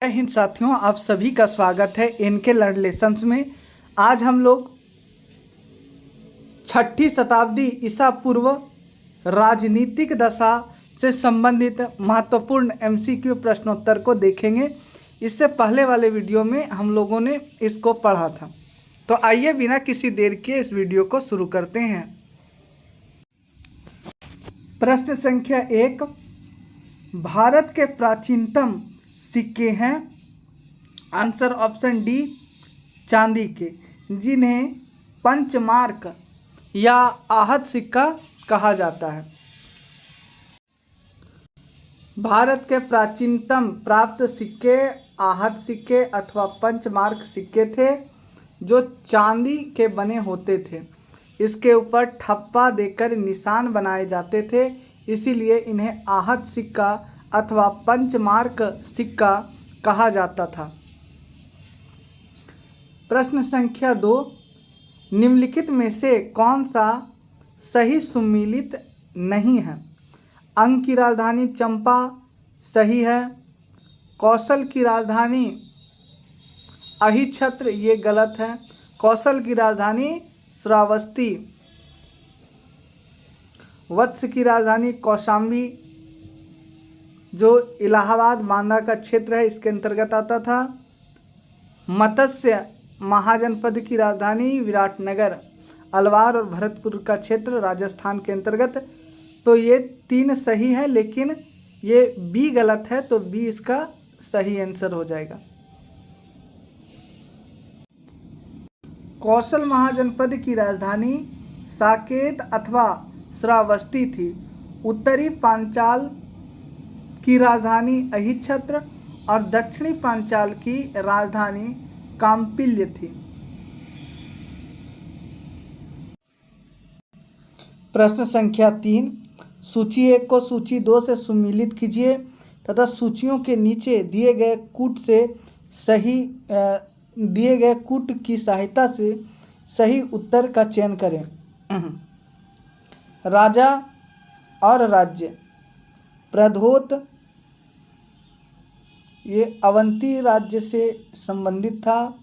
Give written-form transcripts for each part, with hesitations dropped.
जय हिंद साथियों, आप सभी का स्वागत है इनके लर्न लेसन्स में। आज हम लोग 6ठी शताब्दी ईसा पूर्व राजनीतिक दशा से संबंधित महत्वपूर्ण एमसीक्यू प्रश्नोत्तर को देखेंगे। इससे पहले वाले वीडियो में हम लोगों ने इसको पढ़ा था। तो आइए बिना किसी देर के इस वीडियो को शुरू करते हैं। प्रश्न संख्या 1, भारत के प्राचीनतम सिक्के हैं। आंसर ऑप्शन डी, चांदी के, जिन्हें पंचमार्क या आहत सिक्का कहा जाता है। भारत के प्राचीनतम प्राप्त सिक्के आहत सिक्के अथवा पंचमार्क सिक्के थे, जो चांदी के बने होते थे। इसके ऊपर ठप्पा देकर निशान बनाए जाते थे, इसीलिए इन्हें आहत सिक्का अथवा पंचमार्क सिक्का कहा जाता था। प्रश्न संख्या 2, निम्नलिखित में से कौन सा सही सुमेलित नहीं है। अंग की राजधानी चंपा सही है। कौशल की राजधानी अहिच्छत्र ये गलत है। कौशल की राजधानी श्रावस्ती। वत्स की राजधानी कौशाम्बी, जो इलाहाबाद बांदा का क्षेत्र है, इसके अंतर्गत आता था। मत्स्य महाजनपद की राजधानी विराटनगर, अलवार और भरतपुर का क्षेत्र राजस्थान के अंतर्गत। तो ये 3 सही है, लेकिन ये बी गलत है, तो बी इसका सही आंसर हो जाएगा। कौशल महाजनपद की राजधानी साकेत अथवा श्रावस्ती थी। उत्तरी पांचाल की राजधानी अहिच्छत्र और दक्षिणी पांचाल की राजधानी काम्पिल्य थी। प्रश्न संख्या 3, सूची 1 को सूची 2 से सुमेलित कीजिए तथा सूचियों के नीचे दिए गए कूट की सहायता से सही उत्तर का चयन करें। राजा और राज्य, प्रधोत ये अवंती राज्य से संबंधित था।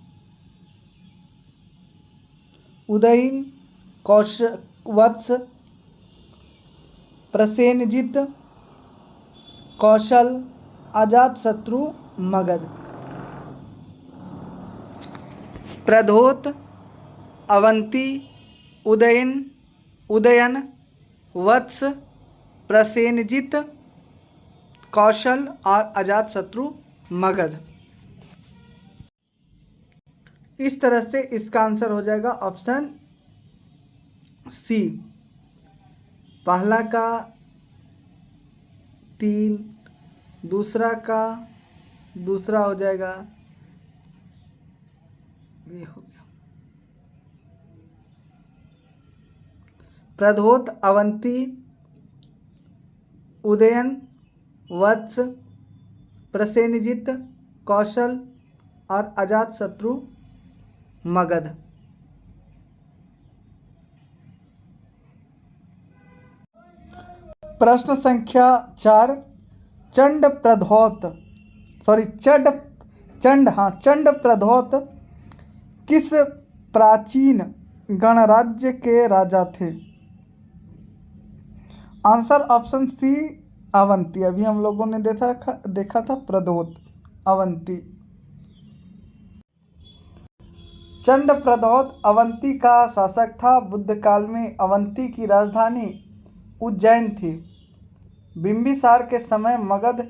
उदयन वत्स, प्रसेनजित, कौशल, अजातशत्रु, मगध। प्रधोत, अवंती, उदयन, वत्स, प्रसेनजित, कौशल और अजातशत्रु, मगध। इस तरह से इसका आंसर हो जाएगा ऑप्शन सी। पहला का 3, दूसरा का दूसरा हो जाएगा, ये हो गया। प्रधोत, अवंती, उदयन, वत्स, प्रसेनजित, कौशल और अजातशत्रु, मगध। प्रश्न संख्या 4, चंड प्रधौत किस प्राचीन गणराज्य के राजा थे। Answer option C, Avanti. अभी हम लोगों ने देखा था प्रधौत, अवंती। चंड प्रधौत अवंती का शासक था। बुद्ध काल में अवंती की राजधानी उज्जैन थी। बिंबिसार के समय मगध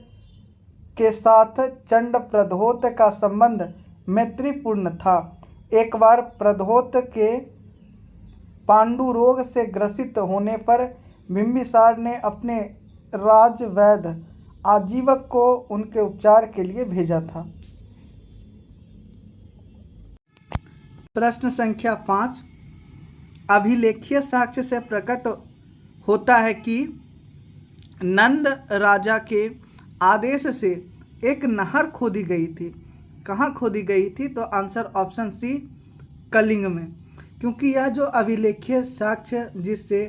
के साथ चंड प्रधौत का संबंध मैत्रीपूर्ण था। एक बार प्रधौत के पांडु रोग से ग्रसित होने पर बिंबिसार ने अपने राजवैद्य आजीवक को उनके उपचार के लिए भेजा था। प्रश्न संख्या 5, अभिलेखीय साक्ष्य से प्रकट होता है कि नंद राजा के आदेश से एक नहर खोदी गई थी। कहाँ खोदी गई थी? तो आंसर ऑप्शन सी, कलिंग में। क्योंकि यह जो अभिलेखीय साक्ष्य जिससे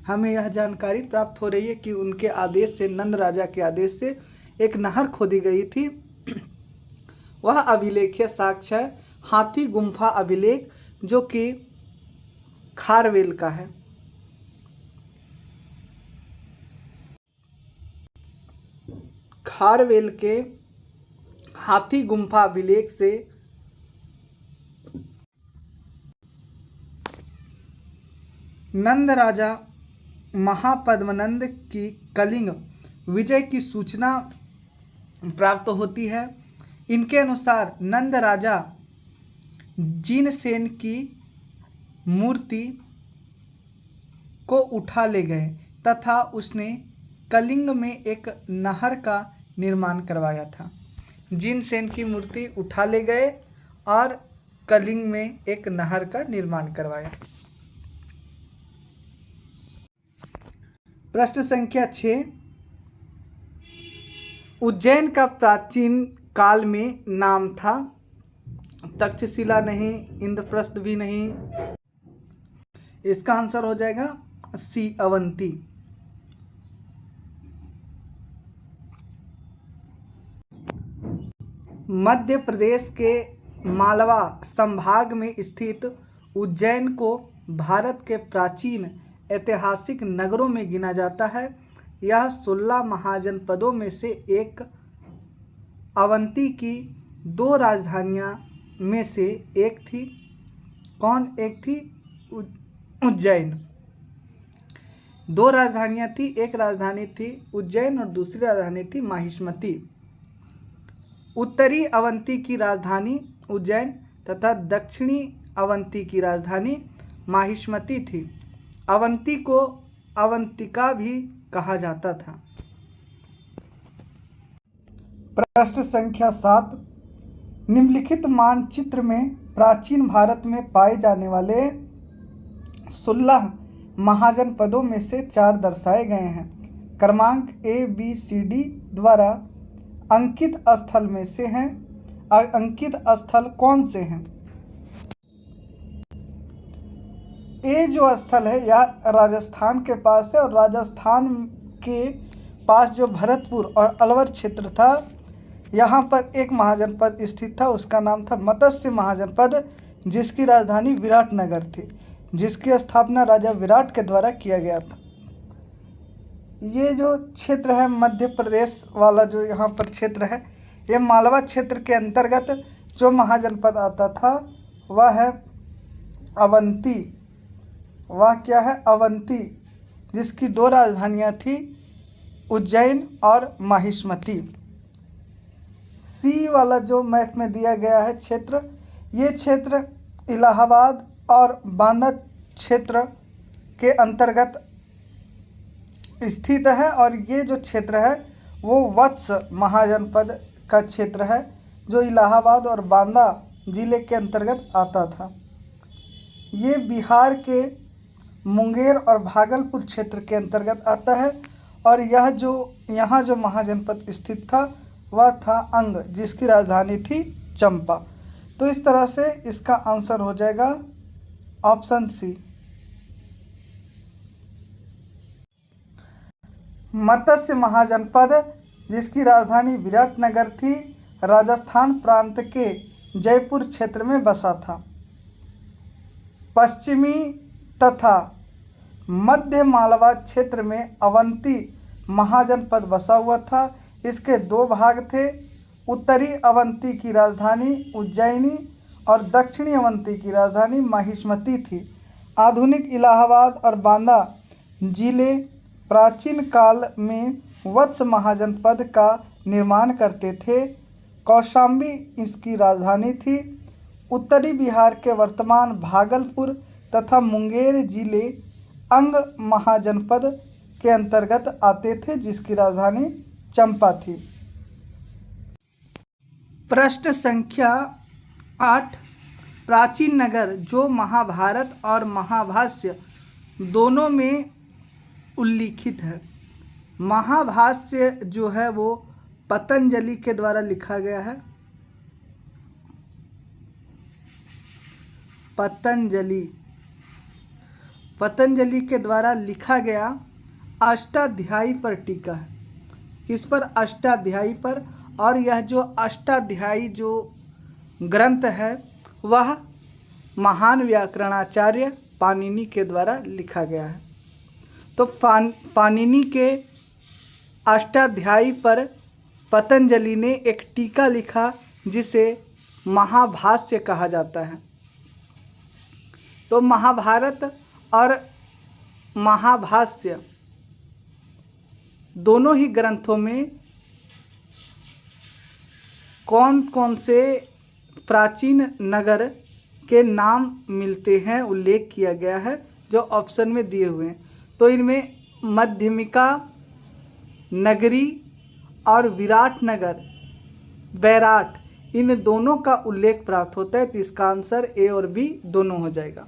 हमें यह जानकारी प्राप्त हो रही है कि उनके आदेश से, नंद राजा के आदेश से एक नहर खोदी गई थी, वह अभिलेखीय साक्ष्य है हाथी गुम्फा अभिलेख, जो कि खारवेल का है। खारवेल के हाथी गुम्फा अभिलेख से नंद राजा महापद्मनंद की कलिंग विजय की सूचना प्राप्त होती है। इनके अनुसार नंद राजा जिनसेन की मूर्ति को उठा ले गए तथा उसने कलिंग में एक नहर का निर्माण करवाया था। जिनसेन की मूर्ति उठा ले गए और कलिंग में एक नहर का निर्माण करवाया। प्रश्न संख्या 6, उज्जैन का प्राचीन काल में नाम था। तक्षशिला नहीं, इंद्रप्रस्थ भी नहीं, इसका आंसर हो जाएगा सी अवंती। मध्य प्रदेश के मालवा संभाग में स्थित उज्जैन को भारत के प्राचीन ऐतिहासिक नगरों में गिना जाता है। यह 16 महाजनपदों में से एक अवंती की 2 राजधानियां में से एक थी। कौन एक थी? उज्जैन। 2 राजधानियां थी, एक राजधानी थी उज्जैन और दूसरी राजधानी थी माहिष्मती। उत्तरी अवंती की राजधानी उज्जैन तथा दक्षिणी अवंती की राजधानी माहिष्मती थी। अवंती को अवंतिका भी कहा जाता था। प्रश्न संख्या 7, निम्नलिखित मानचित्र में प्राचीन भारत में पाए जाने वाले 16 महाजनपदों में से 4 दर्शाए गए हैं। क्रमांक ABCD द्वारा अंकित स्थल में से हैं। अंकित स्थल कौन से हैं? ये जो स्थल है यह राजस्थान के पास है और राजस्थान के पास जो भरतपुर और अलवर क्षेत्र था, यहाँ पर एक महाजनपद स्थित था, उसका नाम था मत्स्य महाजनपद, जिसकी राजधानी विराटनगर थी, जिसकी स्थापना राजा विराट के द्वारा किया गया था। ये जो क्षेत्र है मध्य प्रदेश वाला जो यहाँ पर क्षेत्र है, ये मालवा क्षेत्र के अंतर्गत जो महाजनपद आता था वह है अवंती। वह क्या है? अवंती, जिसकी 2 राजधानियां थी उज्जैन और माहिष्मती। सी वाला जो मैप में दिया गया है क्षेत्र, ये क्षेत्र इलाहाबाद और बांदा क्षेत्र के अंतर्गत स्थित है और ये जो क्षेत्र है वो वत्स महाजनपद का क्षेत्र है जो इलाहाबाद और बांदा जिले के अंतर्गत आता था। ये बिहार के मुंगेर और भागलपुर क्षेत्र के अंतर्गत आता है और यह जो यहाँ जो महाजनपद स्थित था वह था अंग, जिसकी राजधानी थी चंपा। तो इस तरह से इसका आंसर हो जाएगा ऑप्शन सी। मत्स्य महाजनपद, जिसकी राजधानी विराटनगर थी, राजस्थान प्रांत के जयपुर क्षेत्र में बसा था। पश्चिमी तथा मध्य मालवा क्षेत्र में अवंती महाजनपद बसा हुआ था। इसके 2 भाग थे। उत्तरी अवंती की राजधानी उज्जैनी और दक्षिणी अवंती की राजधानी माहिष्मती थी। आधुनिक इलाहाबाद और बांदा जिले प्राचीन काल में वत्स महाजनपद का निर्माण करते थे। कौशाम्बी इसकी राजधानी थी। उत्तरी बिहार के वर्तमान भागलपुर तथा मुंगेर जिले अंग महाजनपद के अंतर्गत आते थे, जिसकी राजधानी चंपा थी। प्रश्न संख्या 8, प्राचीन नगर जो महाभारत और महाभाष्य दोनों में उल्लिखित है। महाभाष्य जो है वो पतंजलि के द्वारा लिखा गया है। पतंजलि के द्वारा लिखा गया अष्टाध्यायी पर टीका है। किस पर? अष्टाध्यायी पर। और यह जो अष्टाध्यायी जो ग्रंथ है वह महान व्याकरणाचार्य पाणिनि के द्वारा लिखा गया है। तो पाणिनि के अष्टाध्यायी पर पतंजलि ने एक टीका लिखा जिसे महाभाष्य कहा जाता है। तो महाभारत और महाभाष्य दोनों ही ग्रंथों में कौन कौन से प्राचीन नगर के नाम मिलते हैं उल्लेख किया गया है जो ऑप्शन में दिए हुए हैं। तो इनमें मध्यमिका नगरी और विराट नगर बैराट इन दोनों का उल्लेख प्राप्त होता है। तो इसका आंसर ए और बी दोनों हो जाएगा।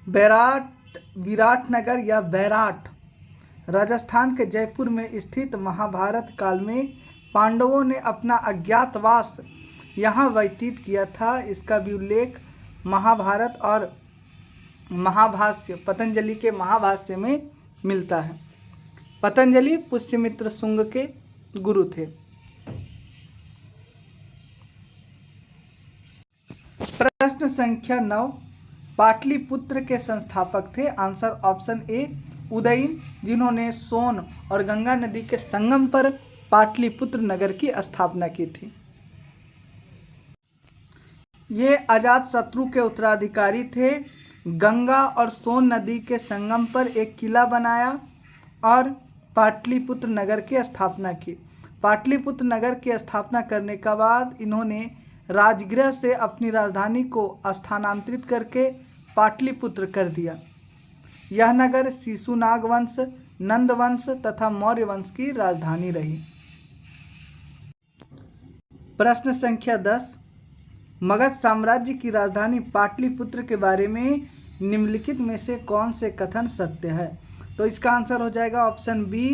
विराट नगर या बैराट राजस्थान के जयपुर में स्थित महाभारत काल में पांडवों ने अपना अज्ञातवास यहाँ व्यतीत किया था। इसका भी उल्लेख महाभारत और महाभाष्य पतंजलि के महाभाष्य में मिलता है। पतंजलि पुष्यमित्र शुंग के गुरु थे। प्रश्न संख्या 9, पाटलिपुत्र के संस्थापक थे। आंसर ऑप्शन ए उदयन, जिन्होंने सोन और गंगा नदी के संगम पर पाटलिपुत्र नगर की स्थापना की थी। ये अजातशत्रु के उत्तराधिकारी थे। गंगा और सोन नदी के संगम पर एक किला बनाया और पाटलिपुत्र नगर की स्थापना की। पाटलिपुत्र नगर की स्थापना करने के बाद इन्होंने राजगृह से अपनी राजधानी को स्थानांतरित करके पाटलिपुत्र कर दिया। यह नगर शिशुनाग वंश, नंद वंश तथा मौर्य वंश की राजधानी रही। प्रश्न संख्या 10, मगध साम्राज्य की राजधानी पाटलिपुत्र के बारे में निम्नलिखित में से कौन से कथन सत्य है? तो इसका आंसर हो जाएगा ऑप्शन बी,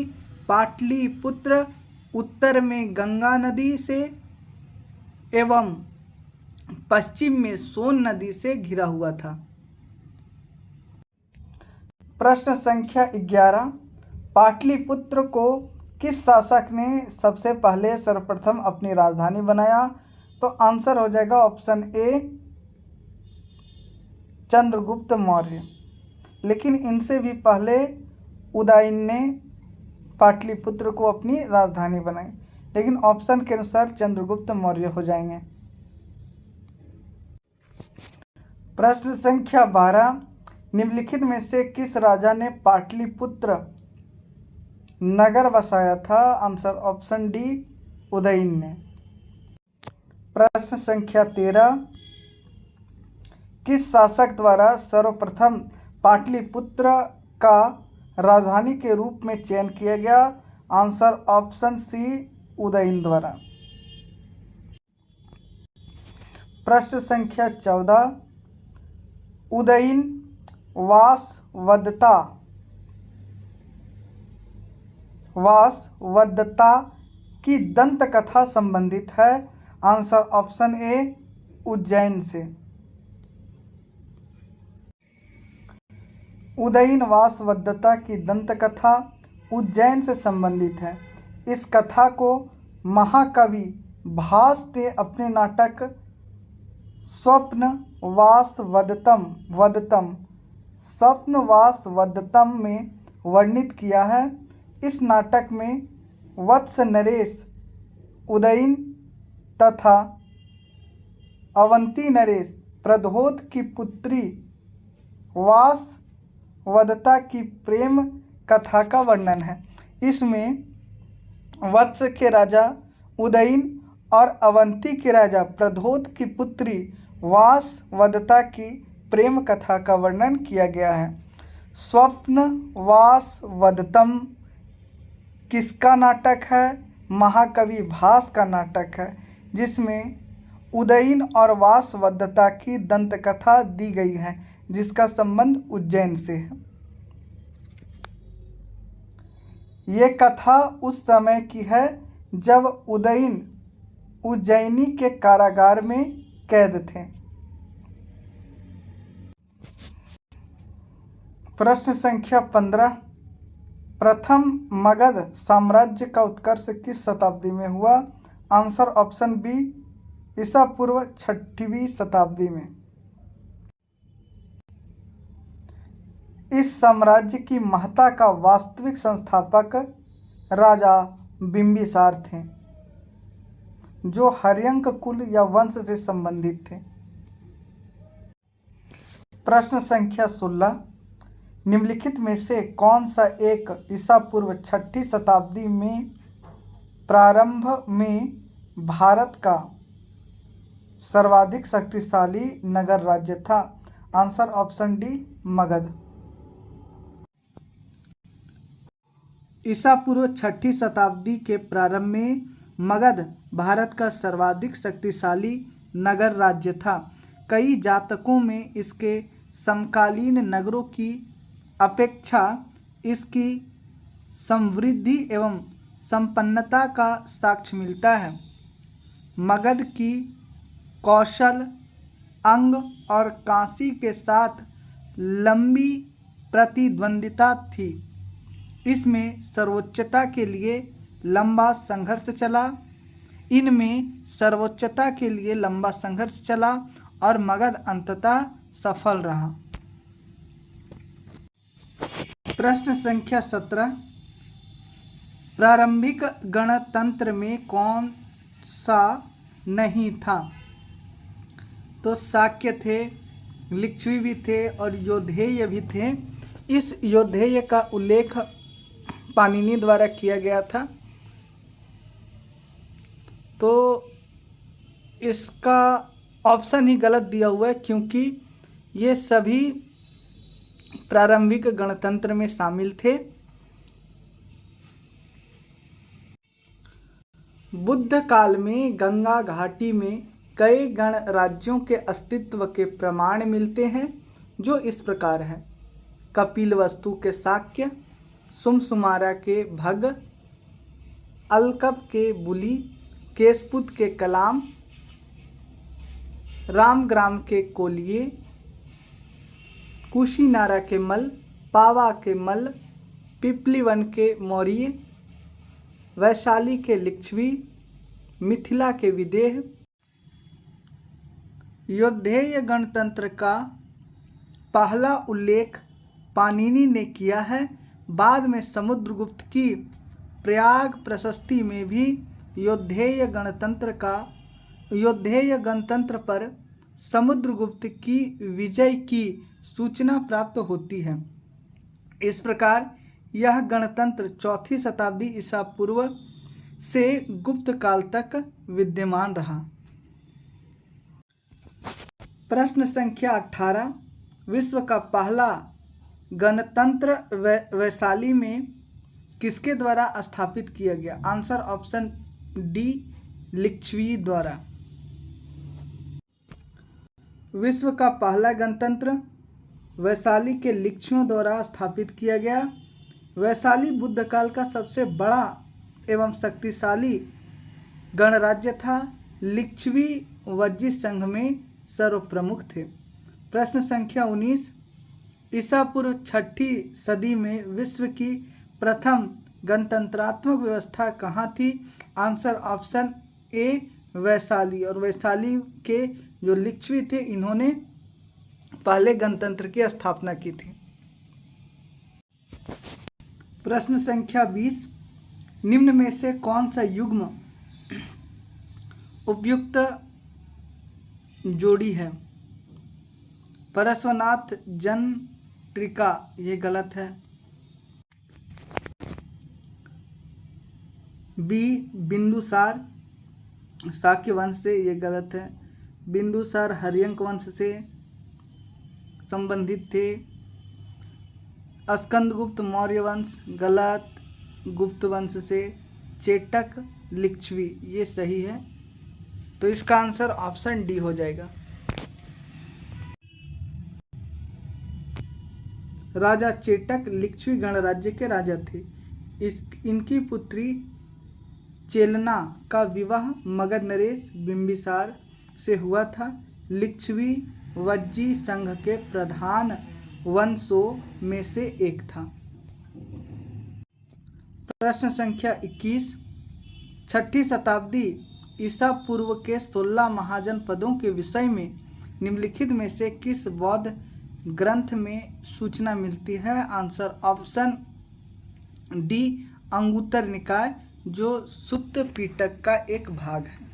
पाटलिपुत्र उत्तर में गंगा नदी से एवं पश्चिम में सोन नदी से घिरा हुआ था। प्रश्न संख्या 11, पाटलिपुत्र को किस शासक ने सबसे पहले सर्वप्रथम अपनी राजधानी बनाया? तो आंसर हो जाएगा ऑप्शन ए, चंद्रगुप्त मौर्य। लेकिन इनसे भी पहले उदयन ने पाटलिपुत्र को अपनी राजधानी बनाई, लेकिन ऑप्शन के अनुसार चंद्रगुप्त मौर्य हो जाएंगे। प्रश्न संख्या 12, निम्नलिखित में से किस राजा ने पाटलिपुत्र नगर बसाया था? आंसर ऑप्शन डी, उदयन ने। प्रश्न संख्या 13, किस शासक द्वारा सर्वप्रथम पाटलिपुत्र का राजधानी के रूप में चयन किया गया? आंसर ऑप्शन सी, उदयन द्वारा। प्रश्न संख्या 14, उदयन वासवदत्ता की दंत कथा संबंधित है। आंसर ऑप्शन ए, उज्जैन से। उदयन वासवदत्ता की दंत कथा उज्जैन से संबंधित है। इस कथा को महाकवि भास ने अपने नाटक स्वप्नवासवदत्तम में वर्णित किया है। इस नाटक में वत्स नरेश उदयन तथा अवंती नरेश प्रद्योत की पुत्री वासवदत्ता की प्रेम कथा का वर्णन है। इसमें वत्स के राजा उदयन और अवंती के राजा प्रद्योत की पुत्री वासवदत्ता की प्रेम कथा का वर्णन किया गया है। स्वप्नवासवदत्तम किसका नाटक है? महाकवि भास का नाटक है, जिसमें उदयन और वासवदत्ता की दंत कथा दी गई है, जिसका संबंध उज्जैन से है। ये कथा उस समय की है जब उदयन उज्जैनी के कारागार में कैद थे। प्रश्न संख्या 15, प्रथम मगध साम्राज्य का उत्कर्ष किस शताब्दी में हुआ? आंसर ऑप्शन बी, ईसा पूर्व 6वीं शताब्दी में। इस साम्राज्य की महत्ता का वास्तविक संस्थापक राजा बिंबिसार थे, जो हर्यंक कुल या वंश से संबंधित थे। प्रश्न संख्या 16, निम्नलिखित में से कौन सा एक ईसा पूर्व 6ठी शताब्दी में प्रारंभ में भारत का सर्वाधिक शक्तिशाली नगर राज्य था? Answer option D, Magadh. ईसा पूर्व 6ठी शताब्दी के प्रारंभ में मगध भारत का सर्वाधिक शक्तिशाली नगर राज्य था। कई जातकों में इसके समकालीन नगरों की अपेक्षा इसकी समृद्धि एवं संपन्नता का साक्ष्य मिलता है। मगध की कौशल, अंग और कांसी के साथ लंबी प्रतिद्वंदिता थी। इसमें सर्वोच्चता के लिए लंबा संघर्ष चला और मगध अंततः सफल रहा। प्रश्न संख्या 17, प्रारंभिक गणतंत्र में कौन सा नहीं था? तो शाक्य थे, लिच्छवी भी थे और यौधेय भी थे। इस यौधेय का उल्लेख पाणिनि द्वारा किया गया था, तो इसका ऑप्शन ही गलत दिया हुआ है, क्योंकि ये सभी प्रारंभिक गणतंत्र में शामिल थे। बुद्ध काल में गंगा घाटी में कई गणराज्यों के अस्तित्व के प्रमाण मिलते हैं, जो इस प्रकार हैं: कपिलवस्तु के शाक्य, सुमसुमारा के भग, अलकप के बुली, केशपुत के कलाम, रामग्राम के कोलिये, कुशीनारा के मल, पावा के मल, पिपलीवन के मौर्य, वैशाली के लिच्छवी, मिथिला के विदेह। यौधेय गणतंत्र का पहला उल्लेख पाणिनि ने किया है। बाद में समुद्रगुप्त की प्रयाग प्रशस्ति में भी यौधेय गणतंत्र पर समुद्रगुप्त की विजय की सूचना प्राप्त होती है। इस प्रकार यह गणतंत्र 4ठी शताब्दी ईसा पूर्व से गुप्त काल तक विद्यमान रहा। प्रश्न संख्या 18, विश्व का पहला गणतंत्र वैशाली में किसके द्वारा स्थापित किया गया? आंसर ऑप्शन डी, लिच्छवी द्वारा। विश्व का पहला गणतंत्र वैशाली के लिच्छवियों द्वारा स्थापित किया गया। वैशाली बुद्ध काल का सबसे बड़ा एवं शक्तिशाली गणराज्य था। लिच्छवी वज्जी संघ में सर्वप्रमुख थे। प्रश्न संख्या 19, ईसा पूर्व 6ठी सदी में विश्व की प्रथम गणतंत्रात्मक व्यवस्था कहाँ थी? Answer option A, Vaishali. और वैशाली के जो लिच्छवी थे, इन्होंने पहले गणतंत्र की स्थापना की थी। प्रश्न संख्या 20, निम्न में से कौन सा युग्म उपयुक्त जोड़ी है? परश्वनाथ जन्त्रिका, ये गलत है। बी, बिंदुसार शाक्य वंश से, ये गलत है। बिंदुसार हर्यंक वंश से संबंधित थे। स्कंदगुप्त मौर्य वंश, गलत। गुप्त वंश से। चेटक लिच्छवी, ये सही है। तो इसका आंसर ऑप्शन डी हो जाएगा। राजा चेटक लिच्छवी गणराज्य के राजा थे। इनकी पुत्री चेलना का विवाह मगध नरेश बिंबिसार से हुआ था। लिच्छवी वज्जी संघ के प्रधान वंशों में से एक था। प्रश्न संख्या 21, छठी शताब्दी ईसा पूर्व के 16 महाजनपदों के विषय में निम्नलिखित में से किस बौद्ध ग्रंथ में सूचना मिलती है? आंसर ऑप्शन डी, अंगुत्तर निकाय, जो सुत्त पिटक का एक भाग है।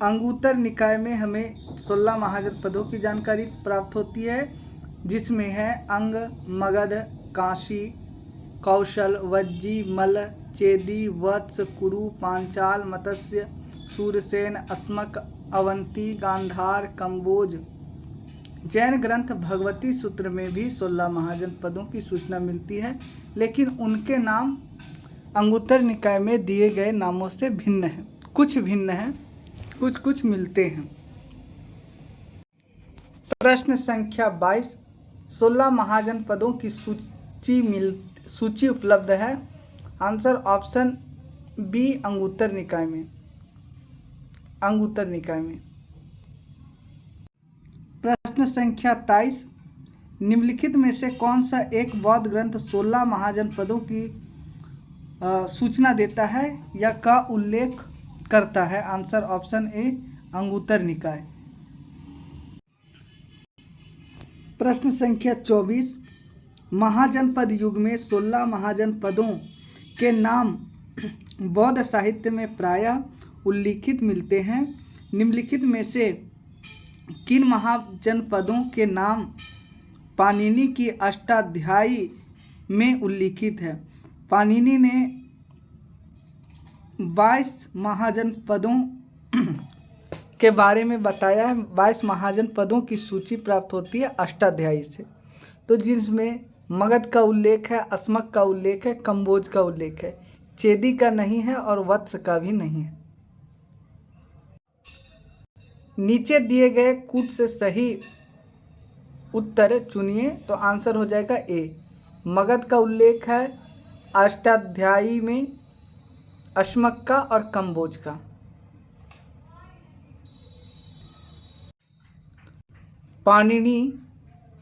अंगुत्तर निकाय में हमें 16 महाजनपदों की जानकारी प्राप्त होती है, जिसमें है अंग, मगध, काशी, कौशल, वज्जी, मल, चेदी, वत्स, कुरु, पांचाल, मत्स्य, सूरसेन, अस्मक, अवंती, गांधार, कंबोज। जैन ग्रंथ भगवती सूत्र में भी 16 महाजनपदों की सूचना मिलती है, लेकिन उनके नाम अंगुत्तर निकाय में दिए गए नामों से भिन्न हैं। कुछ भिन्न हैं, कुछ मिलते हैं। प्रश्न संख्या 22, 16 महाजनपदों की सूची उपलब्ध है। आंसर ऑप्शन बी, अंगुत्तर निकाय में। प्रश्न संख्या 23, निम्नलिखित में से कौन सा एक बौद्ध ग्रंथ 16 महाजनपदों की सूचना देता है या का उल्लेख करता है? आंसर ऑप्शन ए, अंगुत्तर निकाय। प्रश्न संख्या 24, महाजनपद युग में 16 महाजनपदों के नाम बौद्ध साहित्य में प्रायः उल्लिखित मिलते हैं। निम्नलिखित में से किन महाजनपदों के नाम पाणिनि की अष्टाध्यायी में उल्लिखित है? पाणिनि ने 22 महाजनपदों के बारे में बताया है। 22 महाजनपदों की सूची प्राप्त होती है अष्टाध्यायी से, तो जिसमें मगध का उल्लेख है, अस्मक का उल्लेख है, कंबोज का उल्लेख है, चेदी का नहीं है और वत्स का भी नहीं है। नीचे दिए गए कूट से सही उत्तर चुनिए, तो आंसर हो जाएगा ए, मगध का उल्लेख है अष्टाध्यायी में, अस्मक का और कंबोज का। पाणिनि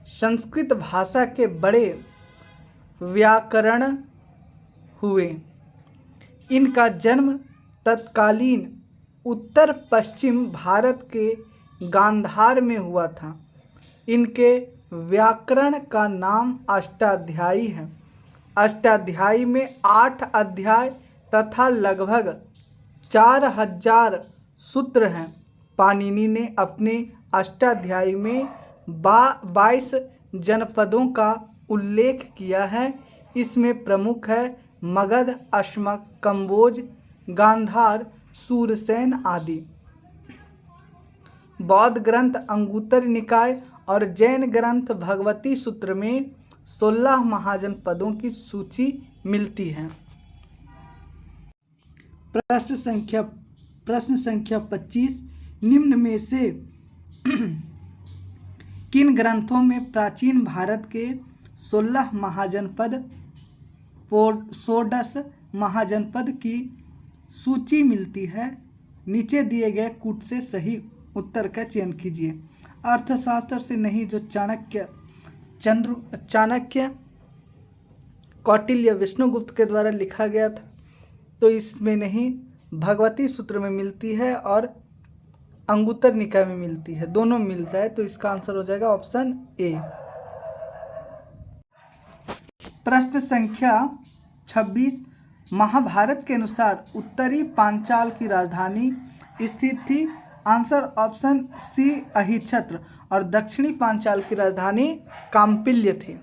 संस्कृत भाषा के बड़े व्याकरण हुए। इनका जन्म तत्कालीन उत्तर पश्चिम भारत के गांधार में हुआ था। इनके व्याकरण का नाम अष्टाध्यायी है। अष्टाध्यायी में 8 अध्याय तथा लगभग 4000 सूत्र हैं। पाणिनि ने अपने अष्टाध्यायी में 22 जनपदों का उल्लेख किया है। इसमें प्रमुख है मगध, अस्मक, कंबोज, गांधार, सूरसेन आदि। बौद्ध ग्रंथ अंगुत्तर निकाय और जैन ग्रंथ भगवती सूत्र में 16 महाजनपदों की सूची मिलती है। प्रश्न संख्या 25, निम्न में से किन ग्रंथों में प्राचीन भारत के 16 महाजनपद, षोडश महाजनपद की सूची मिलती है? नीचे दिए गए कूट से सही उत्तर का चयन कीजिए। अर्थशास्त्र से नहीं, जो चाणक्य, कौटिल्य, विष्णुगुप्त के द्वारा लिखा गया था, तो इसमें नहीं, भगवती सूत्र में मिलती है और अंगुत्तर निकाय में मिलती है, दोनों मिलता है, तो इसका आंसर हो जाएगा ऑप्शन ए। प्रश्न संख्या 26, महाभारत के अनुसार उत्तरी पांचाल की राजधानी स्थित थी। आंसर ऑप्शन सी, अहिछत्र, और दक्षिणी पांचाल की राजधानी काम्पिल्य थी।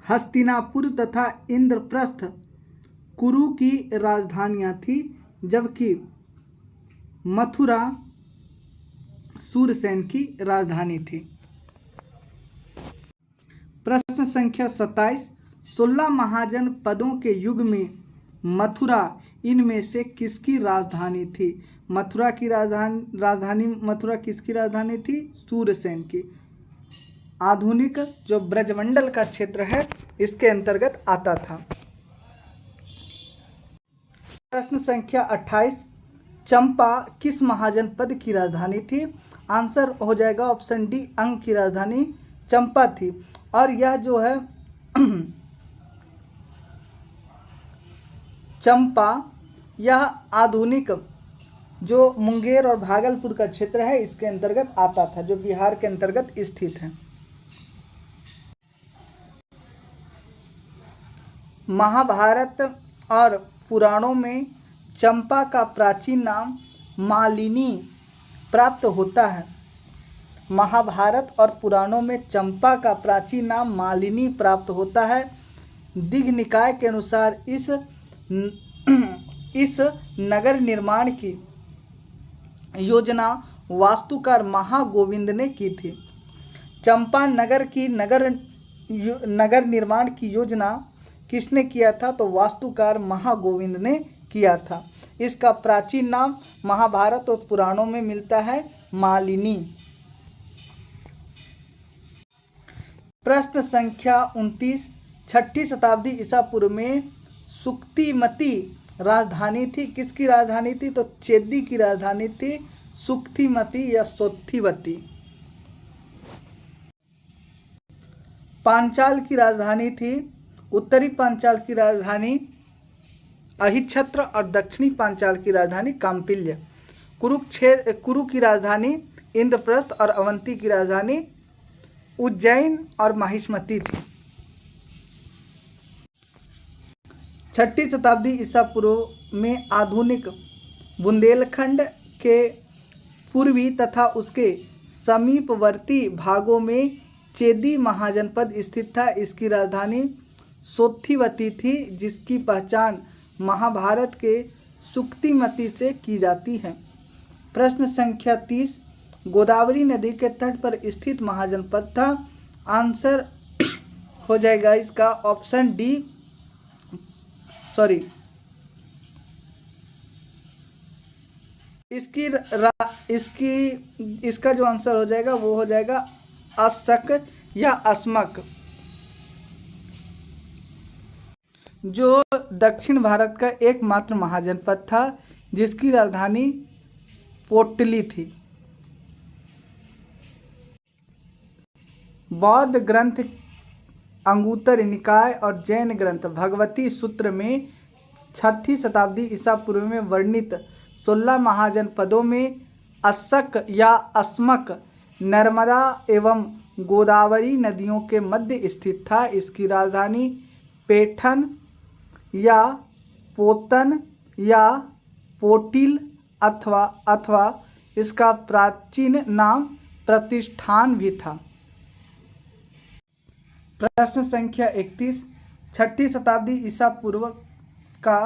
हस्तिनापुर तथा इंद्रप्रस्थ कुरु की राजधानियां थी, जबकि मथुरा सूरसेन की राजधानी थी। प्रश्न संख्या 27, 16 महाजनपदों के युग में मथुरा इनमें से किसकी राजधानी थी? मथुरा किसकी राजधानी थी? सूरसेन की। आधुनिक जो ब्रजमंडल का क्षेत्र है, इसके अंतर्गत आता था। प्रश्न संख्या 28, चंपा किस महाजनपद की राजधानी थी? आंसर हो जाएगा ऑप्शन डी, अंग की राजधानी चंपा थी। और यह जो है चंपा, यह आधुनिक जो मुंगेर और भागलपुर का क्षेत्र है इसके अंतर्गत आता था, जो बिहार के अंतर्गत स्थित है। महाभारत और पुराणों में चंपा का प्राचीन नाम मालिनी प्राप्त होता है। महाभारत और पुराणों में चंपा का प्राचीन नाम मालिनी प्राप्त होता है। दिघ निकाय के अनुसार इस नगर निर्माण की योजना वास्तुकार महागोविंद ने की थी। चंपा नगर की नगर निर्माण की योजना किसने किया था? तो वास्तुकार महागोविंद ने किया था। इसका प्राचीन नाम महाभारत और पुराणों में मिलता है मालिनी। प्रश्न संख्या 29, 6ठी शताब्दी ईसा पूर्व में सुक्तिमती राजधानी थी। किसकी राजधानी थी? तो चेदी की राजधानी थी, सुक्तिमती या सोत्थिवती। पांचाल की राजधानी थी, उत्तरी पांचाल की राजधानी अहिच्छत्र और दक्षिणी पांचाल की राजधानी काम्पिल्य। कुरु की राजधानी इंद्रप्रस्थ और अवंती की राजधानी उज्जैन और महिष्मती थी। 6ठी शताब्दी ईसा पूर्व में आधुनिक बुंदेलखंड के पूर्वी तथा उसके समीपवर्ती भागों में चेदी महाजनपद स्थित था। इसकी राजधानी सोत्थिवती थी, जिसकी पहचान महाभारत के सुक्तिमती से की जाती है। प्रश्न संख्या 30, गोदावरी नदी के तट पर स्थित महाजनपद था। आंसर हो जाएगा इसका ऑप्शन डी, इसका जो आंसर हो जाएगा वो हो जाएगा अस्सक या अस्मक, जो दक्षिण भारत का एकमात्र महाजनपद था जिसकी राजधानी पोटली थी। बौद्ध ग्रंथ अंगुत्तर निकाय और जैन ग्रंथ भगवती सूत्र में 6ठी शताब्दी ईसा पूर्व में वर्णित 16 महाजनपदों में अस्सक या अस्मक नर्मदा एवं गोदावरी नदियों के मध्य स्थित था। इसकी राजधानी पैठन या पोतन या पोटिल अथवा इसका प्राचीन नाम प्रतिष्ठान भी था। प्रश्न संख्या 31, 6ठी शताब्दी ईसा पूर्व का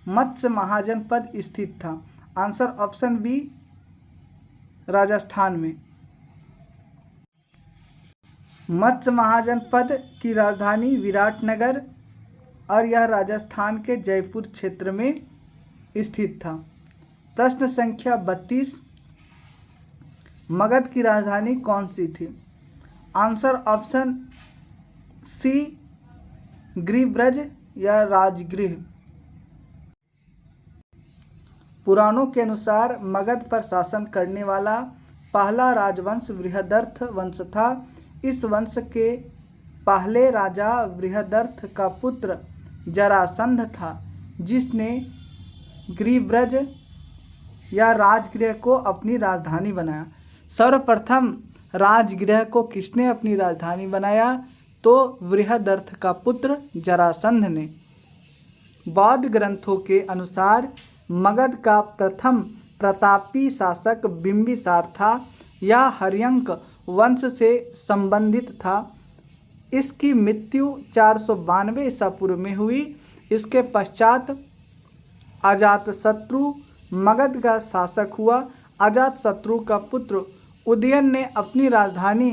मत्स्य महाजनपद स्थित था। आंसर ऑप्शन बी, राजस्थान में। मत्स्य महाजनपद की राजधानी विराटनगर और यह राजस्थान के जयपुर क्षेत्र में स्थित था। प्रश्न संख्या 32, मगध की राजधानी कौन सी थी? आंसर ऑप्शन सी, गिरिब्रज या राजगृह। पुराणों के अनुसार मगध पर शासन करने वाला पहला राजवंश बृहदर्थ वंश था। इस वंश के पहले राजा बृहदर्थ का पुत्र जरासंध था, जिसने गिरिब्रज या राजगृह को अपनी राजधानी बनाया। सर्वप्रथम राजगृह को किसने अपनी राजधानी बनाया? तो बृहदर्थ का पुत्र जरासंध ने। बौद्ध ग्रंथों के अनुसार मगध का प्रथम प्रतापी शासक बिंबिसार था। यह हर्यंक वंश से संबंधित था। इसकी मृत्यु 492 ईसा पूर्व में हुई। इसके पश्चात अजातशत्रु मगध का शासक हुआ। अजातशत्रु का पुत्र उदयन ने अपनी राजधानी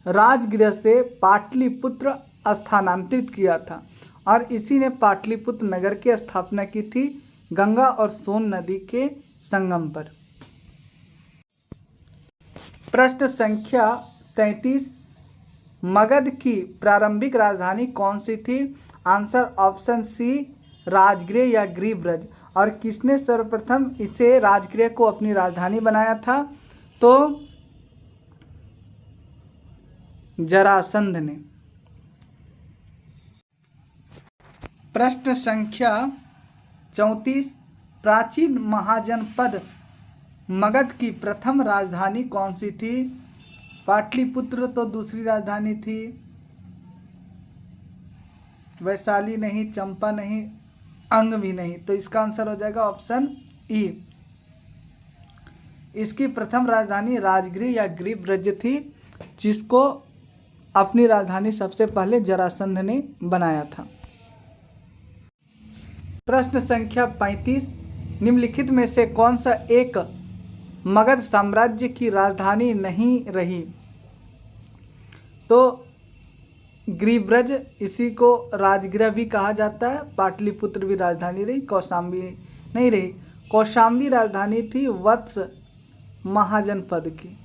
राजगृह से पाटलिपुत्र स्थानांतरित किया था और इसी ने पाटलिपुत्र नगर की स्थापना की थी, गंगा और सोन नदी के संगम पर। प्रश्न संख्या 33, मगध की प्रारंभिक राजधानी कौन सी थी? आंसर ऑप्शन सी, राजगृह या गिरिब्रज। और किसने सर्वप्रथम इसे राजगृह को अपनी राजधानी बनाया था? तो जरासंध ने। प्रश्न संख्या 34, प्राचीन महाजनपद मगध की प्रथम राजधानी कौन सी थी? पाटलिपुत्र तो दूसरी राजधानी थी, वैशाली नहीं, चंपा नहीं, अंग भी नहीं, तो इसका आंसर हो जाएगा ऑप्शन ई। इसकी प्रथम राजधानी राजगृह या गृहब्रज थी, जिसको अपनी राजधानी सबसे पहले जरासंध ने बनाया था। प्रश्न संख्या 35, निम्नलिखित में से कौन सा एक मगध साम्राज्य की राजधानी नहीं रही? तो गृहब्रज, इसी को राजगृह भी कहा जाता है। पाटलिपुत्र भी राजधानी रही, कौशाम्बी नहीं रही। कौशाम्बी राजधानी थी वत्स महाजनपद की।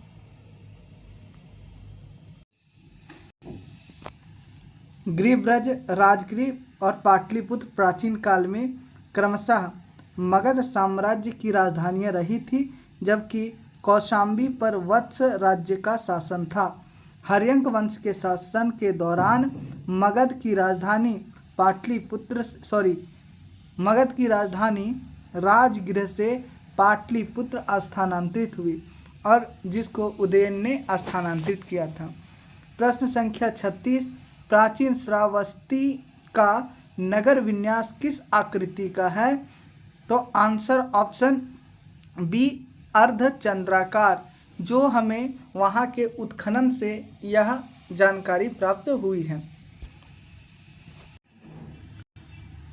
गृहब्रज, राजगृह और पाटलिपुत्र प्राचीन काल में क्रमशः मगध साम्राज्य की राजधानियां रही थी, जबकि कौशाम्बी पर वत्स राज्य का शासन था। हर्यंक वंश के शासन के दौरान मगध की राजधानी मगध की राजधानी राजगृह से पाटलिपुत्र स्थानांतरित हुई और जिसको उदयन ने स्थानांतरित किया था। प्रश्न संख्या 36, प्राचीन श्रावस्ती का नगर विन्यास किस आकृति का है? तो आंसर ऑप्शन बी, अर्धचंद्राकार, जो हमें वहाँ के उत्खनन से यह जानकारी प्राप्त हुई है।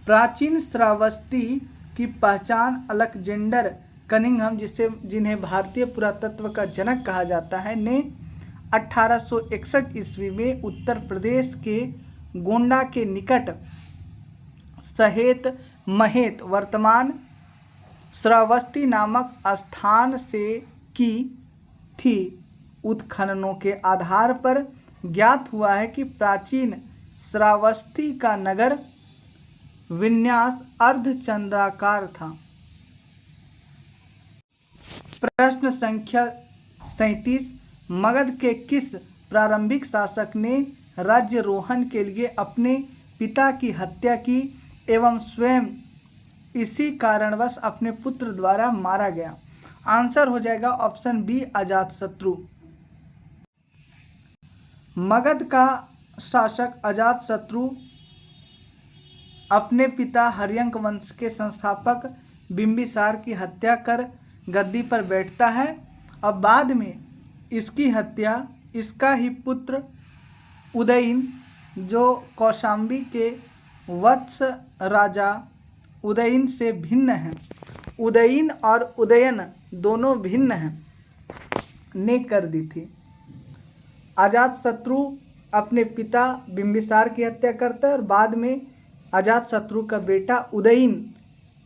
प्राचीन श्रावस्ती की पहचान अलेक्जेंडर कनिंघम, जिन्हें भारतीय पुरातत्व का जनक कहा जाता है, ने 1861 ईस्वी में उत्तर प्रदेश के गोंडा के निकट सहेत महेत वर्तमान श्रावस्ती नामक स्थान से की थी। उत्खननों के आधार पर ज्ञात हुआ है कि प्राचीन श्रावस्ती का नगर विन्यास अर्धचंद्राकार था। प्रश्न संख्या 37, मगध के किस प्रारंभिक शासक ने राज्यारोहण के लिए अपने पिता की हत्या की एवं स्वयं इसी कारणवश अपने पुत्र द्वारा मारा गया? आंसर हो जाएगा ऑप्शन बी, अजातशत्रु। मगध का शासक अजातशत्रु अपने पिता हर्यंक वंश के संस्थापक बिंबिसार की हत्या कर गद्दी पर बैठता है और बाद में इसकी हत्या इसका ही पुत्र उदयन, जो कौशाम्बी के वत्स राजा उदयन से भिन्न है, उदयन और उदयन दोनों भिन्न हैं, ने कर दी थी। अजातशत्रु अपने पिता बिंबिसार की हत्या करता है और बाद में अजातशत्रु का बेटा उदयन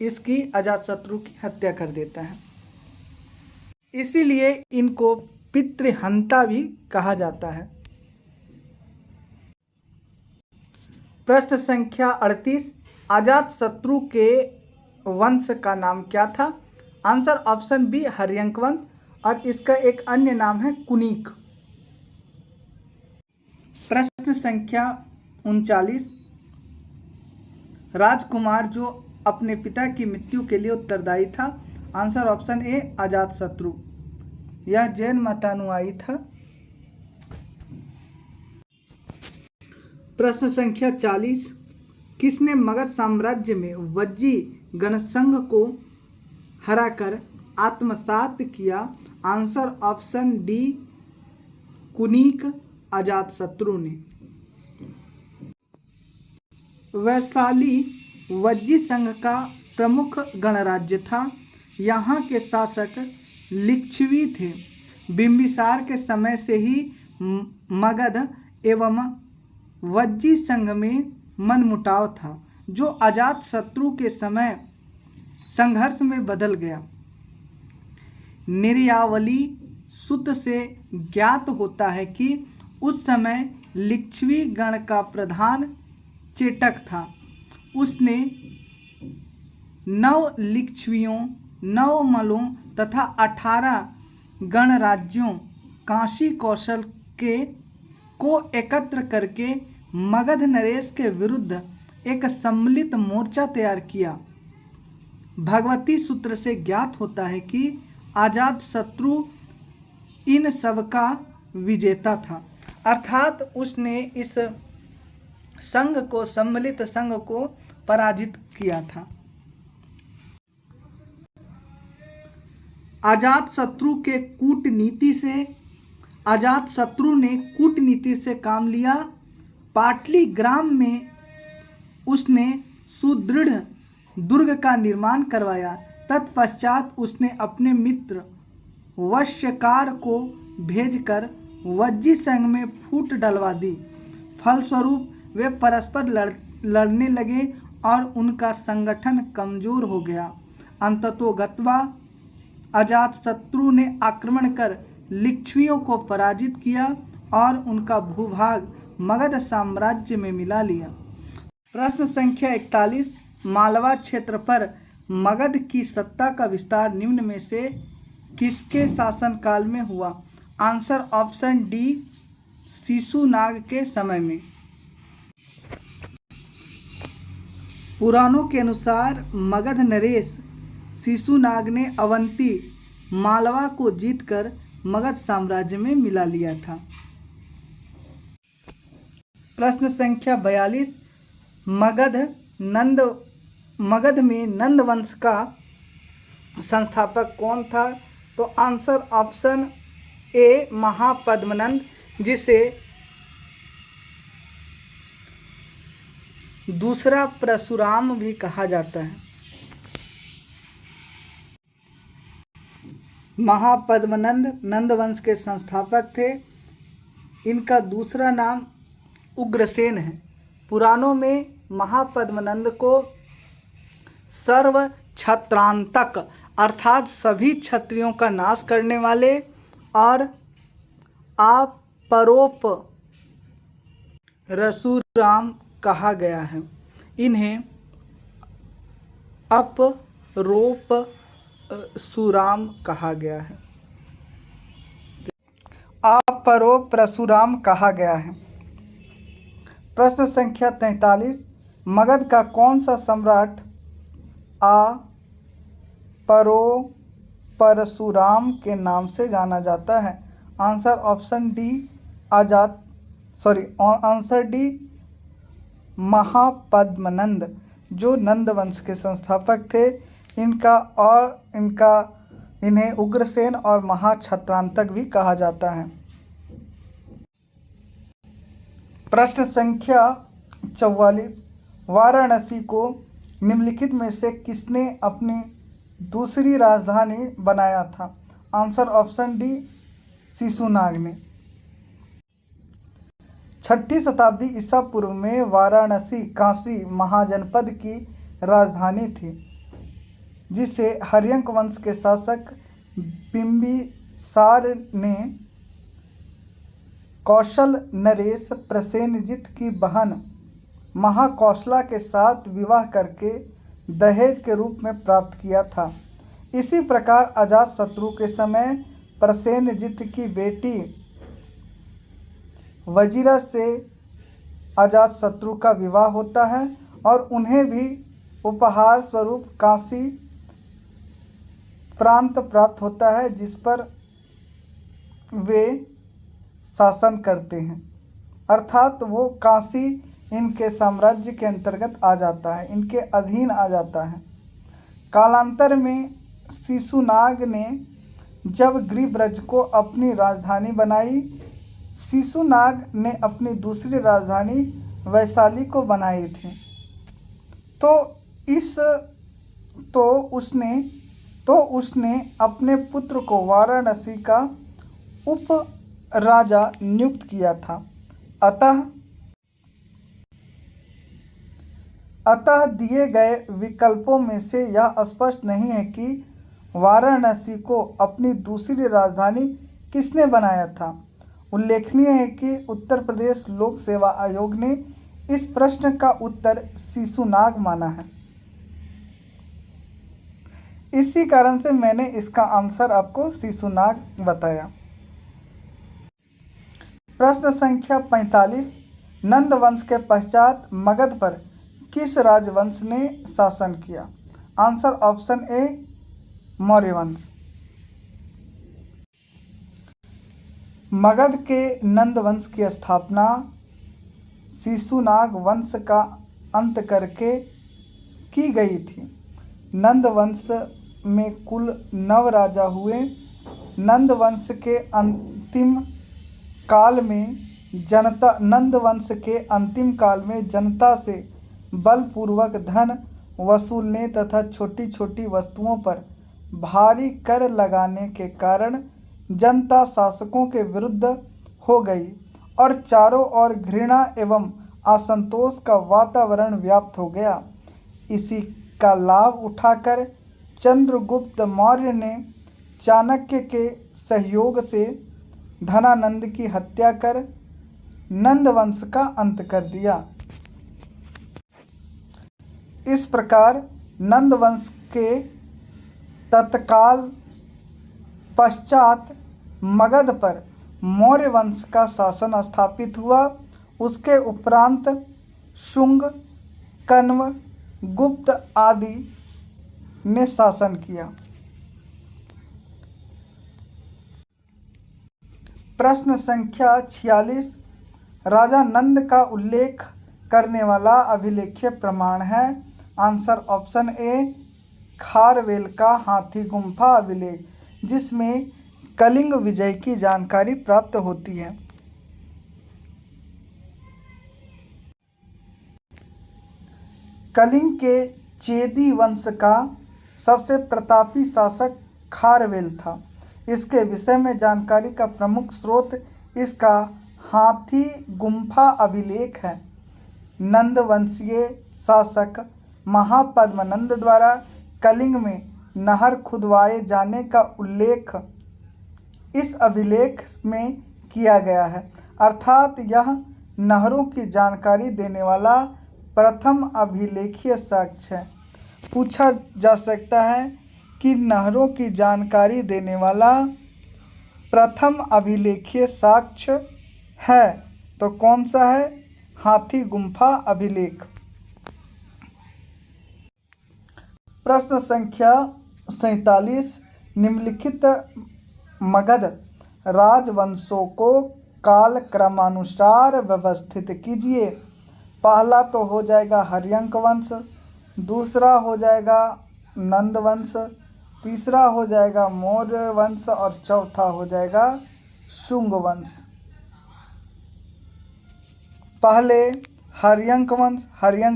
इसकी अजातशत्रु की हत्या कर देता है। इसीलिए इनको पितृहंता भी कहा जाता है। प्रश्न संख्या 38, अजातशत्रु के वंश का नाम क्या था? आंसर ऑप्शन बी, हर्यंक वंश, और इसका एक अन्य नाम है कुनिक। प्रश्न संख्या 39, राजकुमार जो अपने पिता की मृत्यु के लिए उत्तरदायी था? Answer option A, Ajatashatru. यह जैन मतानुयायी था। प्रश्न संख्या 40, किसने मगध साम्राज्य में वज्जी गणसंघ को हराकर आत्मसात किया? Answer option D, Kunik, Ajatashatru ने। वैशाली वज्जी संघ का प्रमुख गणराज्य था। यहाँ के शासक लिच्छवी थे। बिंबिसार के समय से ही मगध एवं वज्जी संघ में मनमुटाव था, जो अजातशत्रु के समय संघर्ष में बदल गया। निर्यावली सूत्र से ज्ञात होता है कि उस समय लिच्छवी गण का प्रधान चेटक था। उसने 9 लिच्छवियों, 9 मलों तथा 18 गणराज्यों काशी कौशल को एकत्र करके मगध नरेश के विरुद्ध एक सम्मिलित मोर्चा तैयार किया। भगवती सूत्र से ज्ञात होता है कि अजात शत्रु इन सब का विजेता था, अर्थात उसने इस संघ को, सम्मिलित संघ को पराजित किया था। अजातशत्रु ने कूटनीति से काम लिया। पाटलीग्राम में उसने सुदृढ़ दुर्ग का निर्माण करवाया। तत्पश्चात उसने अपने मित्र वश्यकार को भेजकर वज्जी संघ में फूट डलवा दी। फलस्वरूप वे परस्पर लड़ने लगे और उनका संगठन कमजोर हो गया। अंततोगत्वा अजातशत्रु ने आक्रमण कर लिच्छवियों को पराजित किया और उनका भूभाग मगध साम्राज्य में मिला लिया। प्रश्न संख्या 41, मालवा क्षेत्र पर मगध की सत्ता का विस्तार निम्न में से किसके शासनकाल में हुआ? आंसर ऑप्शन डी, शिशुनाग के समय में। पुराणों के अनुसार मगध नरेश शिशुनाग ने अवंती मालवा को जीतकर मगध साम्राज्य में मिला लिया था। प्रश्न संख्या 42, मगध में नंद वंश का संस्थापक कौन था? तो आंसर ऑप्शन ए, महापद्मनंद, जिसे दूसरा परशुराम भी कहा जाता है। महापद्मनंद नंद वंश के संस्थापक थे। इनका दूसरा नाम उग्रसेन है। पुराणों में महापद्मनंद को सर्व क्षत्रांतक अर्थात सभी क्षत्रियों का नाश करने वाले और अपरोप परशुराम कहा गया है। इन्हें अपरोप परशुराम कहा गया है। अपरोप परशुराम कहा गया है। प्रश्न संख्या 43, मगध का कौन सा सम्राट अपरोप परशुराम के नाम से जाना जाता है? Answer option D, answer D, Mahapadmananda, जो नंद वंश के संस्थापक थे। इन्हें उग्रसेन और महाक्षत्रांतक भी कहा जाता है। प्रश्न संख्या 44, वाराणसी को निम्नलिखित में से किसने अपनी दूसरी राजधानी बनाया था? आंसर ऑप्शन डी, शिशुनाग ने। 6ठी शताब्दी ईसा पूर्व में वाराणसी काशी महाजनपद की राजधानी थी, जिसे हर्यंक वंश के शासक बिंबिसार ने कौशल नरेश प्रसेनजित की बहन महाकौशला के साथ विवाह करके दहेज के रूप में प्राप्त किया था। इसी प्रकार अजातशत्रु के समय प्रसेनजित की बेटी वजीरा से अजातशत्रु का विवाह होता है और उन्हें भी उपहार स्वरूप काशी प्रांत प्राप्त होता है, जिस पर वे शासन करते हैं, अर्थात वो काशी इनके साम्राज्य के अंतर्गत आ जाता है, इनके अधीन आ जाता है। कालांतर में शिशुनाग ने जब गिरिब्रज को अपनी राजधानी बनाई, शिशुनाग ने अपनी दूसरी राजधानी वैशाली को बनाई थी। तो उसने अपने पुत्र को वाराणसी का उप राजा नियुक्त किया था। अतः दिए गए विकल्पों में से यह स्पष्ट नहीं है कि वाराणसी को अपनी दूसरी राजधानी किसने बनाया था। उल्लेखनीय है कि उत्तर प्रदेश लोक सेवा आयोग ने इस प्रश्न का उत्तर शिशुनाग माना है। इसी कारण से मैंने इसका आंसर आपको शिशुनाग बताया। प्रश्न संख्या 45, नंद वंश के पश्चात मगध पर किस राजवंश ने शासन किया? आंसर ऑप्शन ए मौर्य वंश। मगध के नंद वंश की स्थापना शिशुनाग वंश का अंत करके की गई थी। नंद वंश में कुल 9 राजा हुए। नंद वंश के अंतिम काल में जनता से बलपूर्वक धन वसूलने तथा छोटी छोटी वस्तुओं पर भारी कर लगाने के कारण जनता शासकों के विरुद्ध हो गई और चारों ओर घृणा एवं असंतोष का वातावरण व्याप्त हो गया। इसी का लाभ उठाकर चंद्रगुप्त मौर्य ने चाणक्य के सहयोग से धनानंद की हत्या कर नंद वंश का अंत कर दिया। इस प्रकार नंद वंश के तत्काल पश्चात मगध पर मौर्य वंश का शासन स्थापित हुआ। उसके उपरांत शुंग, कण्व, गुप्त आदि ने शासन किया। प्रश्न संख्या 46, राजा नंद का उल्लेख करने वाला अभिलेख्य प्रमाण है। आंसर ऑप्शन ए खारवेल का हाथी गुम्फा अभिलेख, जिसमें कलिंग विजय की जानकारी प्राप्त होती है। कलिंग के चेदी वंश का सबसे प्रतापी शासक खारवेल था। इसके विषय में जानकारी का प्रमुख स्रोत इसका हाथी गुम्फा अभिलेख है। नंद वंशीय शासक महापद्मनंद द्वारा कलिंग में नहर खुदवाए जाने का उल्लेख इस अभिलेख में किया गया है, अर्थात यह नहरों की जानकारी देने वाला प्रथम अभिलेखीय साक्ष्य है। पूछा जा सकता है कि नहरों की जानकारी देने वाला प्रथम अभिलेखीय साक्ष्य है तो कौन सा है? हाथी गुम्फा अभिलेख। प्रश्न संख्या 47, निम्नलिखित मगध राजवंशों को कालक्रमानुसार व्यवस्थित कीजिए। पहला तो हो जाएगा हर्यंक वंश, दूसरा हो जाएगा नंद वंश, तीसरा हो जाएगा मौर्य वंश और चौथा हो जाएगा शुंग वंश। पहले हर्यंक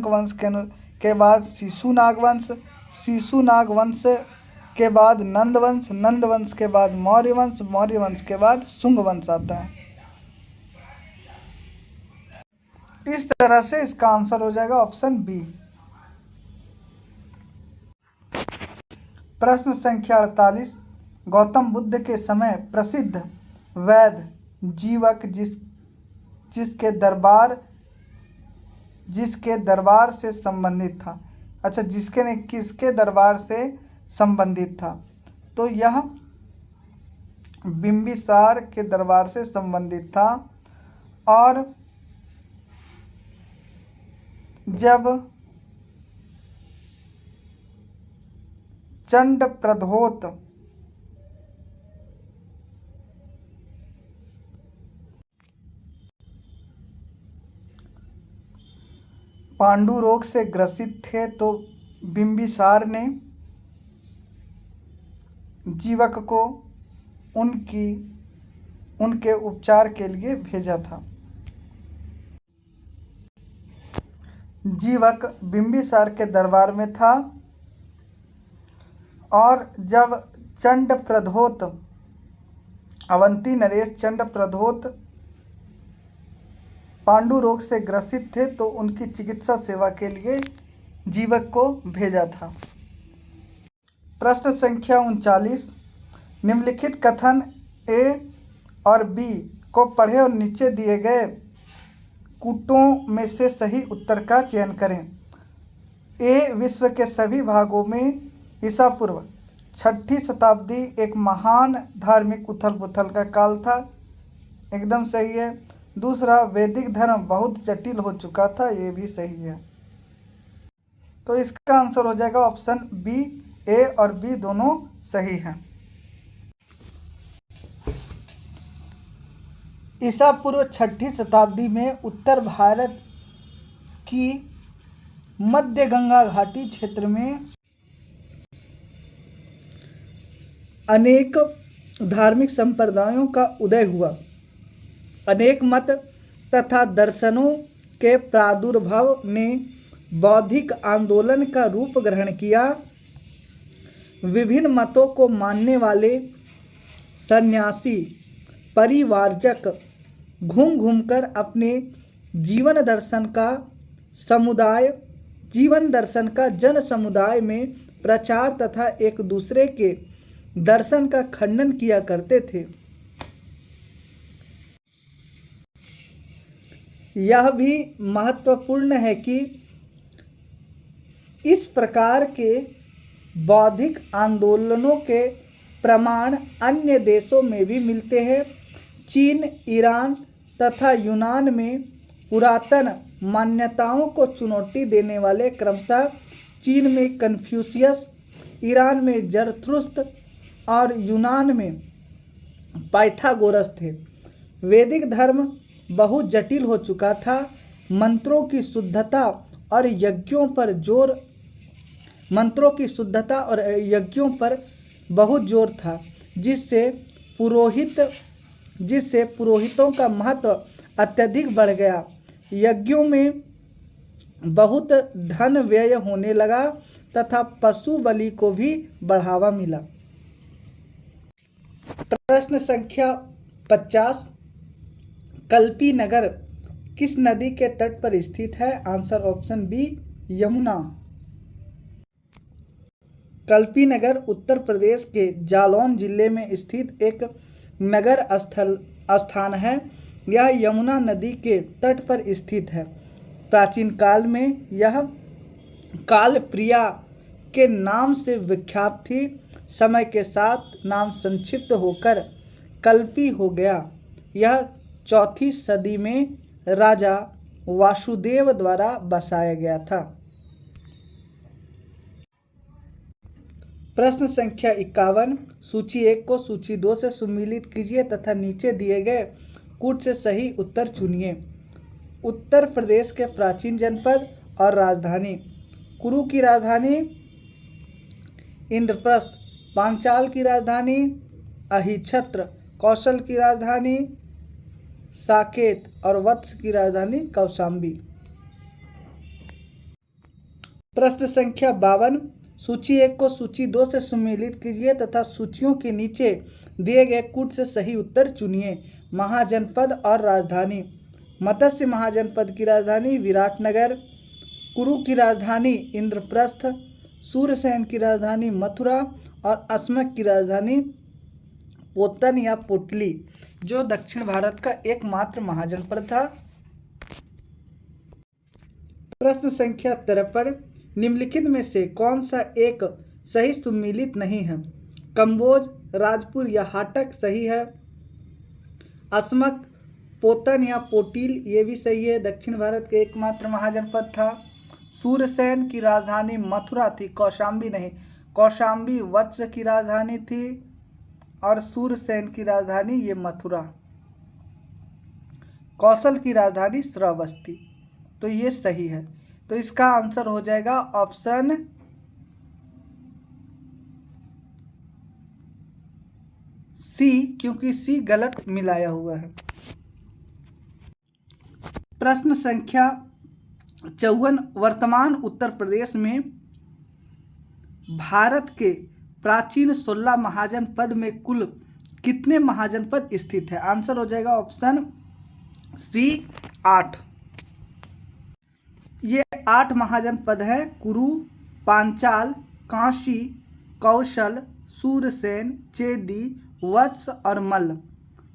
वंश के बाद शिशुनाग वंश के बाद नंद वंश के बाद मौर्य वंश के बाद शुंग वंश आता है। इस तरह से इसका आंसर हो जाएगा ऑप्शन बी। प्रश्न संख्या 48, गौतम बुद्ध के समय प्रसिद्ध वैद्य जीवक जिसके दरबार से संबंधित था। अच्छा, किसके दरबार से संबंधित था? तो यह बिंबिसार के दरबार से संबंधित था। और जब चंडप्रद्योत पांडु रोग से ग्रसित थे तो बिंबिसार ने जीवक को उनके उपचार के लिए भेजा था। जीवक बिंबिसार के दरबार में था और जब चंडप्रद्योत अवंती नरेश चंडप्रद्योत पांडु रोग से ग्रसित थे तो उनकी चिकित्सा सेवा के लिए जीवक को भेजा था। प्रश्न संख्या 39, निम्नलिखित कथन ए और बी को पढ़े और नीचे दिए गए कूटों में से सही उत्तर का चयन करें। ए विश्व के सभी भागों में ईसा पूर्व छठी शताब्दी एक महान धार्मिक उथल पुथल का काल था, एकदम सही है। दूसरा, वैदिक धर्म बहुत जटिल हो चुका था, ये भी सही है। तो इसका आंसर हो जाएगा ऑप्शन बी। ए और बी दोनों सही हैं। ईसा पूर्व छठी शताब्दी में उत्तर भारत की मध्य गंगा घाटी क्षेत्र में अनेक धार्मिक संप्रदायों का उदय हुआ। अनेक मत तथा दर्शनों के प्रादुर्भाव ने बौद्धिक आंदोलन का रूप ग्रहण किया। विभिन्न मतों को मानने वाले सन्यासी परिवारजक घूम घूमकर अपने जीवन दर्शन का जन समुदाय में प्रचार तथा एक दूसरे के दर्शन का खंडन किया करते थे। यह भी महत्वपूर्ण है कि इस प्रकार के बौद्धिक आंदोलनों के प्रमाण अन्य देशों में भी मिलते हैं। चीन, ईरान तथा यूनान में पुरातन मान्यताओं को चुनौती देने वाले क्रमशः चीन में कन्फ्यूशियस, ईरान में जरथुस्त्र और यूनान में पाइथागोरस थे। वैदिक धर्म बहुत जटिल हो चुका था। मंत्रों की शुद्धता और यज्ञों पर बहुत जोर था, जिससे पुरोहितों का महत्व अत्यधिक बढ़ गया। यज्ञों में बहुत धन व्यय होने लगा तथा पशु बलि को भी बढ़ावा मिला। प्रश्न संख्या 50, कल्पी नगर किस नदी के तट पर स्थित है? Answer option B, Yamuna. Kalpi नगर उत्तर प्रदेश के जालौन जिले में स्थित एक नगर स्थान है। यह यमुना नदी के तट पर स्थित है। प्राचीन काल में यह कालप्रिया के नाम से विख्यात थी। समय के साथ नाम संक्षिप्त होकर कल्पी हो गया। यह 4वीं सदी में राजा वासुदेव द्वारा बसाया गया था। प्रश्न संख्या 51, सूची 1 को सूची 2 से सम्मिलित कीजिए तथा नीचे दिए गए कूट से सही उत्तर चुनिए। उत्तर प्रदेश के प्राचीन जनपद और राजधानी। कुरु की राजधानी इंद्रप्रस्थ, पांचाल की राजधानी अहिछत्र, कौशल की राजधानी साकेत और वत्स की राजधानी कौशाम्बी। प्रश्न संख्या 52, सूची 1 को सूची 2 से सम्मिलित कीजिए तथा सूचियों के नीचे दिए गए कूट से सही उत्तर चुनिए। महाजनपद और राजधानी। मत्स्य महाजनपद की राजधानी विराटनगर, कुरु की राजधानी इंद्रप्रस्थ, सूरसेन की राजधानी मथुरा और अस्मक की राजधानी पोतन या पोटली, जो दक्षिण भारत का एकमात्र महाजनपद था। प्रश्न संख्या 53, निम्नलिखित में से कौन सा एक सही सम्मिलित नहीं है? कंबोज, राजपुर या हाटक सही है। अस्मक, पोतन या पोटील ये भी सही है, दक्षिण भारत के एकमात्र महाजनपद था। सूरसेन की राजधानी मथुरा थी, कौशाम्बी नहीं। कौशाम्बी वत्स की राजधानी थी और सूरसेन की राजधानी ये मथुरा। कौशल की राजधानी श्रावस्ती, तो ये सही है। तो इसका आंसर हो जाएगा ऑप्शन सी, क्योंकि सी गलत मिलाया हुआ है। प्रश्न संख्या 54, वर्तमान उत्तर प्रदेश में भारत के प्राचीन 16 महाजनपद में कुल कितने महाजनपद स्थित है? आंसर हो जाएगा ऑप्शन सी, 8। ये 8 महाजनपद हैं: कुरु, पांचाल, काशी, कौशल, सूरसेन, चेदी, वत्स और मल्ल।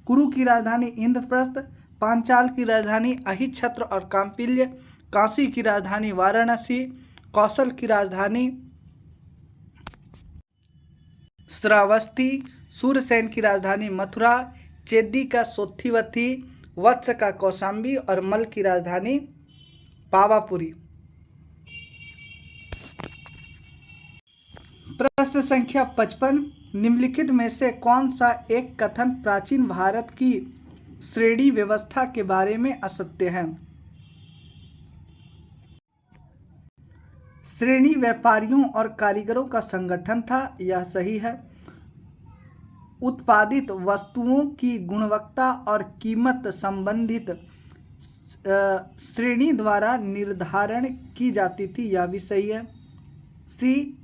कुरु की राजधानी इंद्रप्रस्थ, पांचाल की राजधानी अहिछत्र और कांपिल्य, काशी की राजधानी वाराणसी, कौशल की राजधानी श्रावस्ती, सूरसेन की राजधानी मथुरा, चेदी का सोथिवती, वत्स का कौशाम्बी और मल की राजधानी पावापुरी। प्रश्न संख्या 55, निम्नलिखित में से कौन सा एक कथन प्राचीन भारत की श्रेणी व्यवस्था के बारे में असत्य है? श्रेणी व्यापारियों और कारीगरों का संगठन था, यह सही है। उत्पादित वस्तुओं की गुणवत्ता और कीमत संबंधित श्रेणी द्वारा निर्धारण की जाती थी, यह भी सही है। सी,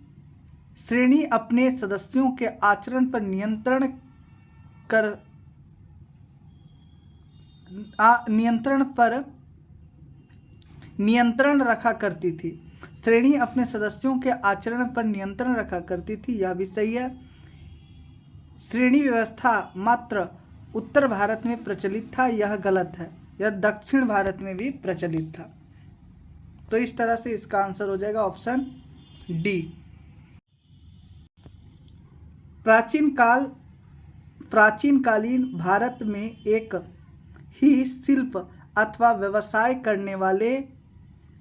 श्रेणी अपने सदस्यों के आचरण पर नियंत्रण रखा करती थी। श्रेणी अपने सदस्यों के आचरण पर नियंत्रण रखा करती थी, यह भी सही है। श्रेणी व्यवस्था मात्र उत्तर भारत में प्रचलित था, यह गलत है। यह दक्षिण भारत में भी प्रचलित था। तो इस तरह से इसका आंसर हो जाएगा ऑप्शन डी। प्राचीनकालीन भारत में एक ही शिल्प अथवा व्यवसाय करने वाले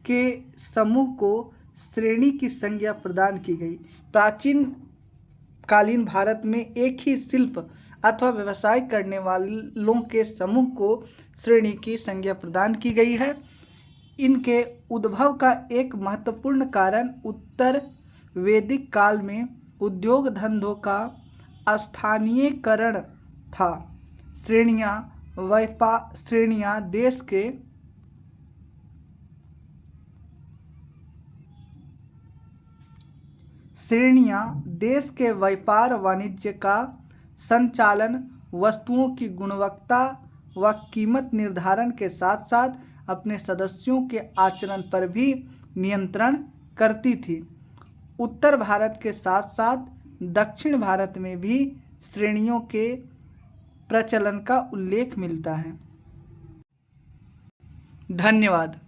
के समूह को श्रेणी की संज्ञा प्रदान की गई। प्राचीन कालीन भारत में एक ही शिल्प अथवा व्यवसाय करने वालों के समूह को श्रेणी की संज्ञा प्रदान की गई है। इनके उद्भव का एक महत्वपूर्ण कारण उत्तर वैदिक काल में उद्योग धंधों का स्थानीयकरण था। श्रेणियां देश के व्यापार वाणिज्य का संचालन, वस्तुओं की गुणवत्ता व कीमत निर्धारण के साथ साथ अपने सदस्यों के आचरण पर भी नियंत्रण करती थी। उत्तर भारत के साथ साथ दक्षिण भारत में भी श्रेणियों के प्रचलन का उल्लेख मिलता है। धन्यवाद।